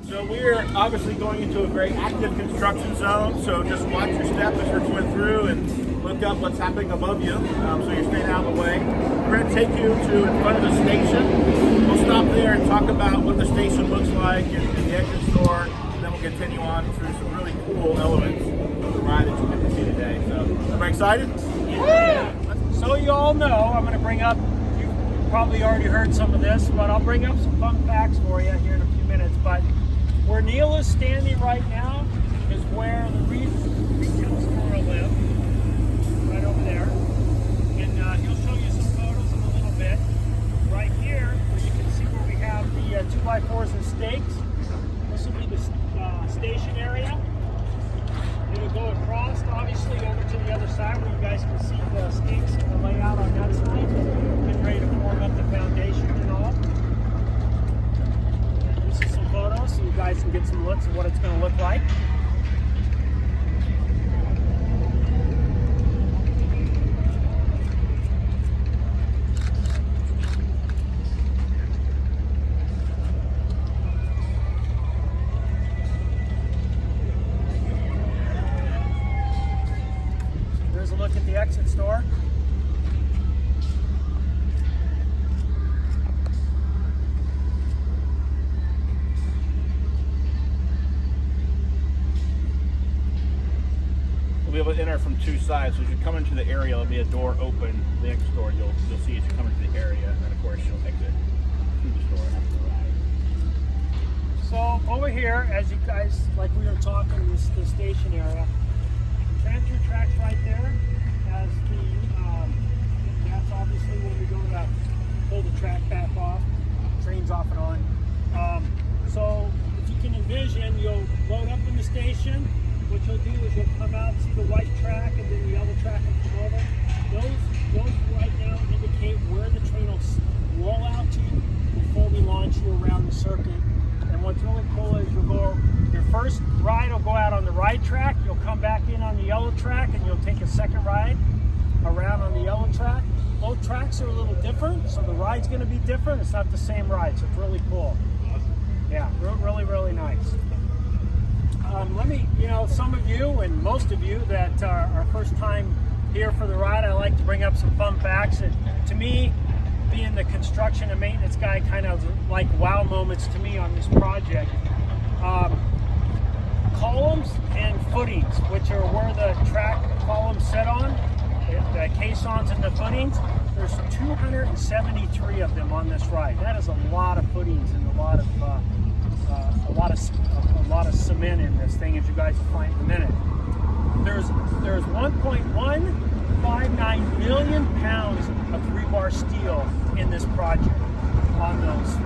So we're obviously going into a very active construction zone, so just watch your step as you're going through and look up what's happening above you, so you're staying out of the way. We're going to take you to in front of the station. We'll stop there and talk about what the station looks like and the exit store, and then we'll continue on through some really cool elements of the ride that you get to see today. So, everybody excited? Yeah. So you all know, I'm going to bring up, you've probably already heard some of this, but I'll bring up some fun facts for you here in a few minutes. But where Neil is standing right now is where the retail store will live, right over there. And he'll show you some photos in a little bit. Right here, where you can see where we have the 2x4s and stakes. This will be the station area. It'll go across, obviously, over to the other side where you guys can see the stakes and the layout on that side. Getting ready to form up the foundation and all. This is some photos so you guys can get some looks of what it's going to look like. There's a look at the exit store. We'll be able to enter from two sides. So as you come into the area, there'll be a door open. The exit store you'll see as you come into the area, and then of course you'll exit through the store after the ride. So over here, as you guys, like we were talking, this the station area. Transfer tracks right there has that's obviously when we go to pull the track back off, trains off and on. So if you can envision, you'll load up in the station. What you'll do is you'll come out, see the white track, and then the yellow track will come over. Those right now indicate where the train will roll out to before we launch you around the circuit. And what's really cool is your first ride will go out on the right track, you'll come back in on the yellow track, and you'll take a second ride around on the yellow track. Both tracks are a little different, so the ride's going to be different. It's not the same ride, so it's really cool. Yeah, really, really nice. Let me, some of you and most of you that are first time here for the ride, I like to bring up some fun facts. And to me, being the construction and maintenance guy, kind of like wow moments to me on this project. Columns and footings, which are where the track columns sit on, the caissons and the footings. There's 273 of them on this ride. That is a lot of footings and a lot of cement in this thing, as you guys will find in a minute. There's 1.159 million pounds of rebar steel in this project on those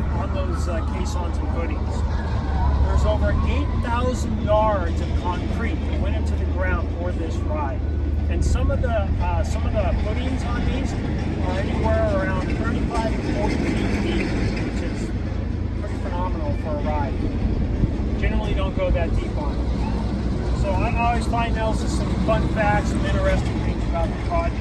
caissons and footings. There's over 8,000 yards of concrete that went into the ground for this ride, and some of the footings on these are anywhere around 35 to 40 feet deep, which is pretty phenomenal for a ride. Generally don't go that deep on it. So I always find those as some fun facts and interesting things about the project.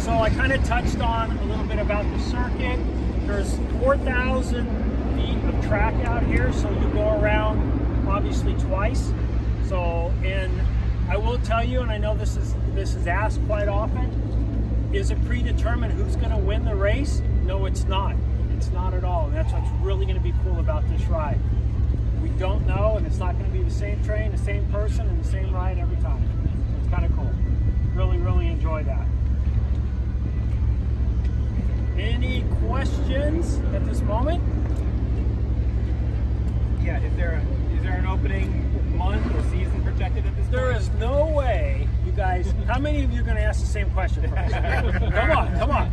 So I kind of touched on a little bit about the circuit. There's 4,000 feet of track out here, so you go around obviously twice. So, and I will tell you, and I know this is asked quite often, is it predetermined who's going to win the race? No, it's not. It's not at all, and that's what's really going to be cool about this ride. We don't know, and it's not going to be the same train, the same person, and the same ride every time. So it's kind of cool. Really, really enjoy that. Any questions at this moment? Yeah, is there an opening month or season projected at this point? There is no way, you guys. How many of you are going to ask the same question first? Come on.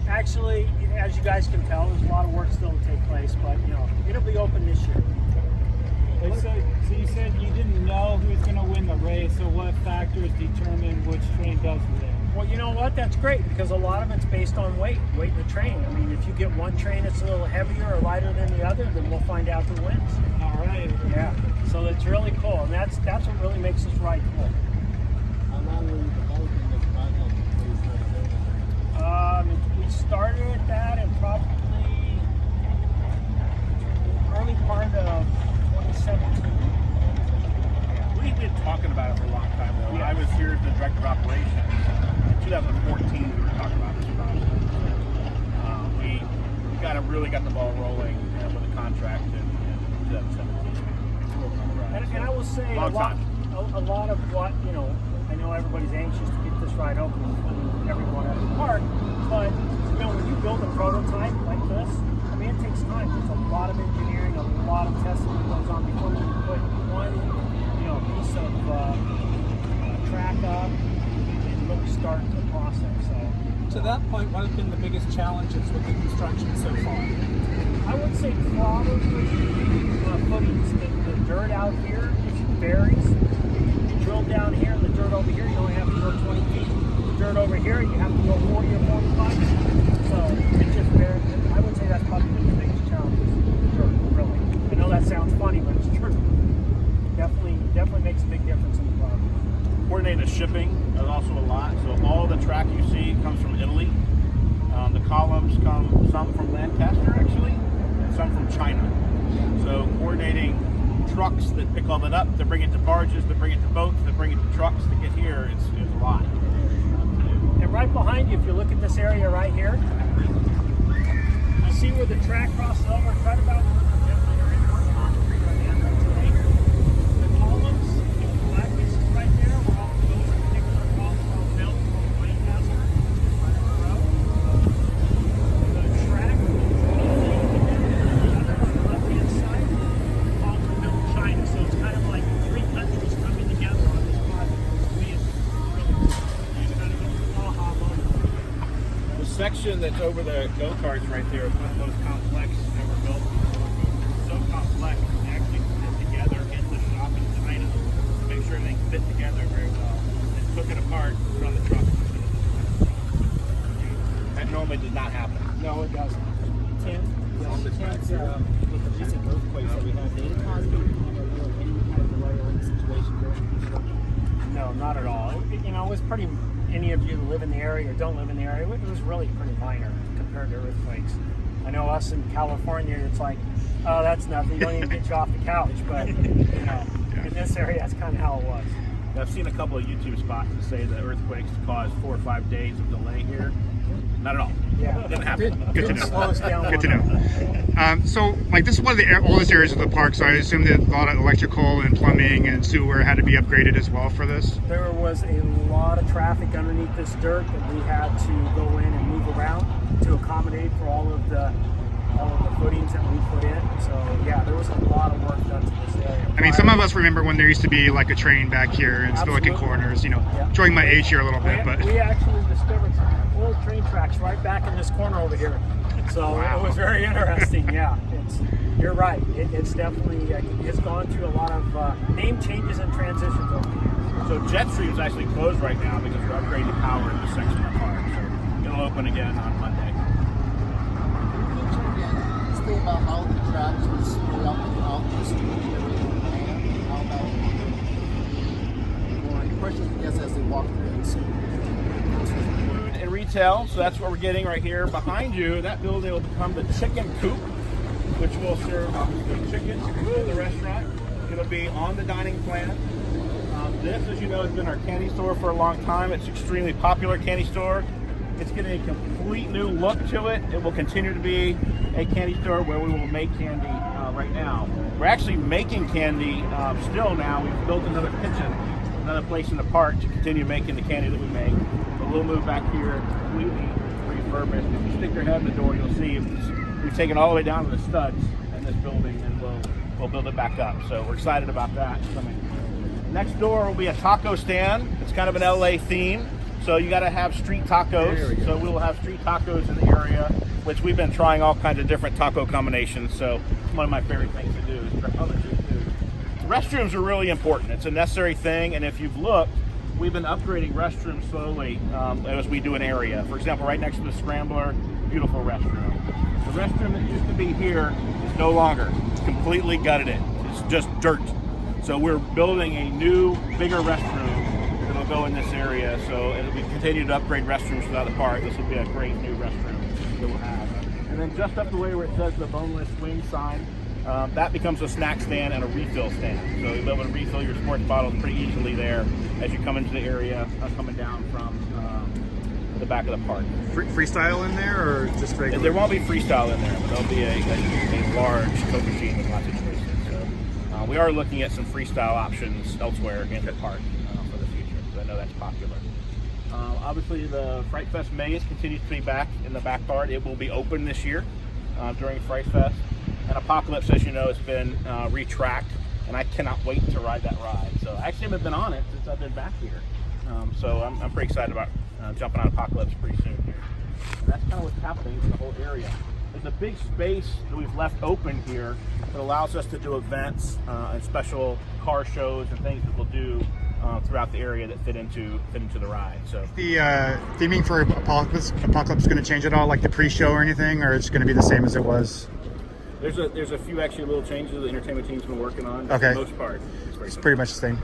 Actually, as you guys can tell, there's a lot of work still to take place, but it'll be open this year. So you said you didn't know who was going to win the race, so what factors determine which train does win? Well, you know what? That's great, because a lot of it's based on weight of the train. I mean, if you get one train that's a little heavier or lighter than the other, then we'll find out who wins. All right. Yeah. So it's really cool, and that's what really makes this ride cool. How long were you developing this project? We started that in probably director of operations, in 2014 we were talking about this project. We really got the ball rolling with a contract in 2017. And I will say a lot of what, you know, I know everybody's anxious to get this ride open and everyone at the park, but you know, when you build a prototype like this, I mean, it takes time. There's a lot of engineering, a lot of testing that goes on before you put one, you know, piece of track up and really start the process. So To that point, what have been the biggest challenges with the construction so far? I would say probably footings. The dirt out here, it varies. You drill down here, the dirt over here, you only have to go 20 feet. The dirt over here, you have to go 40 or 45. So it just varies. I would say that's probably the biggest challenge. The dirt, really. I know that sounds funny, but it's true. Definitely makes a big difference in the product. Coordinated shipping is also a lot. So all the track you see comes from Italy. The columns come some from Lancaster actually, and some from China. So coordinating trucks that pick all that up, to bring it to barges, to bring it to boats, to bring it to trucks to get here, it's a lot. And right behind you, if you look at this area right here, you see where the track crosses over, right about the columns, the black pieces right there, where all those particular columns are all built from Wayne Castle, right on the road. The track, on the left-hand side, the columns are built in China, so it's kind of like three countries coming together on this project. It's really kind of a aha moment. The section that's over the go-karts right there is one of the most complex ever built. So complex, they actually fit together in the shop in China to make sure they fit together very well. And took it apart, put it on the truck. That normally does not happen. No, it doesn't. Tim? With the recent earthquakes that we had, did it cause any kind of delay or any situation during construction? No, not at all. You know, it was pretty, any of you who live in the area or don't live in the area, it was really pretty minor compared to earthquakes. I know us in California, it's like, oh, that's nothing. You don't even get you off the couch. But, you know, in this area, that's kind of how it was. I've seen a couple of YouTube spots that say that earthquakes cause 4 or 5 days of delay here. Not at all. Yeah. Didn't happen. Good to It slows down. Good to know. So, like, this is one of the oldest areas of the park, so I assume that a lot of electrical and plumbing and sewer had to be upgraded as well for this. There was a lot of traffic underneath this dirt that we had to go in and move around to accommodate for all of the footings that we put in. So yeah, there was a lot of work done to this area. I mean, some of us remember when there used to be like a train back here and Spillican Absolutely. Corners, you know, Yeah. showing my age here a little bit, but We actually discovered some old train tracks right back in this corner over here. So it was very interesting. Yeah, you're right. It's definitely it's gone through a lot of name changes and transitions over the years. So Jetstream's actually closed right now because we're upgrading the power in this section of the park. So it'll open again on Monday. Still about how the tracks were split up throughout the street and how that or impressions, I guess, as they walk through and see. Food and retail, so that's what we're getting right here. Behind you, that building will become the chicken coop, which will serve obviously chicken in the restaurant. It'll be on the dining plan. This, as you know, has been our candy store for a long time. It's an extremely popular candy store. It's getting a complete new look to it. It will continue to be a candy store where we will make candy right now. We're actually making candy still now. We've built another kitchen, another place in the park to continue making the candy that we make. But we'll move back here completely refurbished. If you stick your head in the door, you'll see we've taken all the way down to the studs in this building, and we'll build it back up. So we're excited about that coming. Next door will be a taco stand. It's kind of an LA theme. So you got to have street tacos. So we'll have street tacos in the area, which we've been trying all kinds of different taco combinations. So it's one of my favorite things to do is try other street food. Restrooms are really important. It's a necessary thing. And if you've looked, we've been upgrading restrooms slowly as we do an area. For example, right next to the Scrambler, beautiful restroom. The restroom that used to be here is no longer. It's completely gutted it. It's just dirt. So we're building a new, bigger restroom that'll go in this area. So it'll be continue to upgrade restrooms throughout the park. This will be a great new restroom that we'll have. And then just up the way where it says the boneless wing sign, that becomes a snack stand and a refill stand. So you'll be able to refill your sports bottles pretty easily there as you come into the area, coming down from the back of the park. Freestyle in there or just regular? There won't be freestyle in there, but there'll be a large Coke machine with lots of choices. So we are looking at some freestyle options elsewhere in the park for the future, because I know that's popular. Obviously, the Fright Fest maze continues to be back in the back part. It will be open this year during Fright Fest. And Apocalypse, as you know, has been retracked, and I cannot wait to ride that ride. So I actually haven't been on it since I've been back here. So I'm pretty excited about jumping on Apocalypse pretty soon here. And that's kind of what's happening in the whole area. There's a big space that we've left open here that allows us to do events and special car shows and things that we'll do throughout the area that fit into the ride. So The theming for Apocalypse going to change at all, like the pre-show or anything, or it's going to be the same as it was? there's a few actually little changes the entertainment team's been working on. Okay. For the most part, It's pretty much the same.